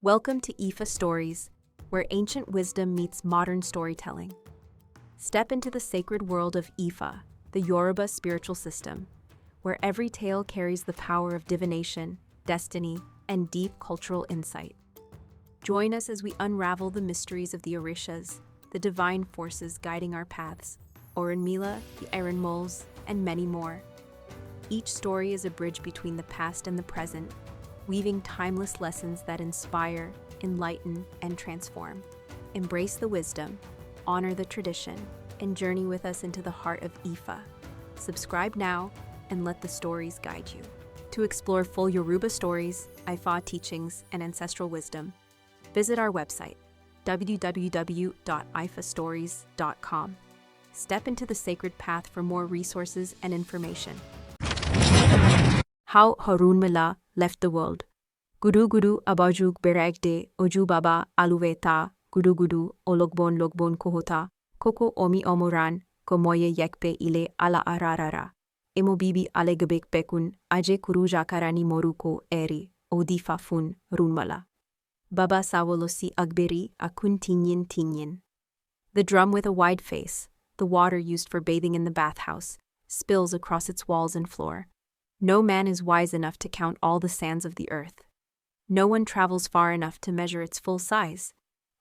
Welcome to IFAStories, where ancient wisdom meets modern storytelling. Step into the sacred world of Ifa, the Yoruba spiritual system, where every tale carries the power of divination, destiny, and deep cultural insight. Join us as we unravel the mysteries of the Orishas, the divine forces guiding our paths, ՕRÚΝΜԻΛΑ, the Iron Moles, and many more. Each story is a bridge between the past and the present, weaving timeless lessons that inspire, enlighten, and transform. Embrace the wisdom, honor the tradition, and journey with us into the heart of Ifa. Subscribe now and let the stories guide you. To explore full Yoruba stories, Ifa teachings, and ancestral wisdom, visit our website, www.ifastories.com. Step into the sacred path for more resources and information. How ՕRÚΝΜԻΛΑ left the world. Gudu gudu abajug beragde oju baba aluveta gudu gudu ologbon logbon kohota koko omi omoran komoye yekpe ile ala ararara emo bibi alegabek bekun aje kuru jakarani moruko eri odifa fun runmala. Baba sawolosi agberi akun tinyin tinyin. The drum with a wide face, the water used for bathing in the bathhouse, spills across its walls and floor. No man is wise enough to count all the sands of the earth. No one travels far enough to measure its full size.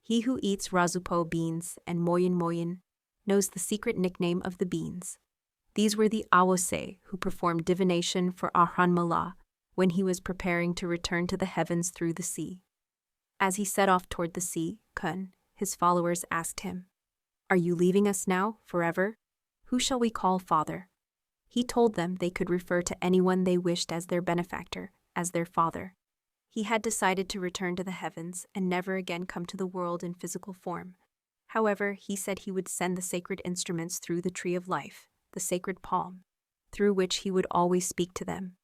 He who eats razupo beans and moyin moyin knows the secret nickname of the beans. These were the Awós who performed divination for ՕRÚΝΜԻΛΑ when he was preparing to return to the heavens through the sea. As he set off toward the sea, Kun, his followers asked him, "Are you leaving us now, forever? Who shall we call father?" He told them they could refer to anyone they wished as their benefactor, as their father. He had decided to return to the heavens and never again come to the world in physical form. However, he said he would send the sacred instruments through the tree of life, the sacred palm, through which he would always speak to them.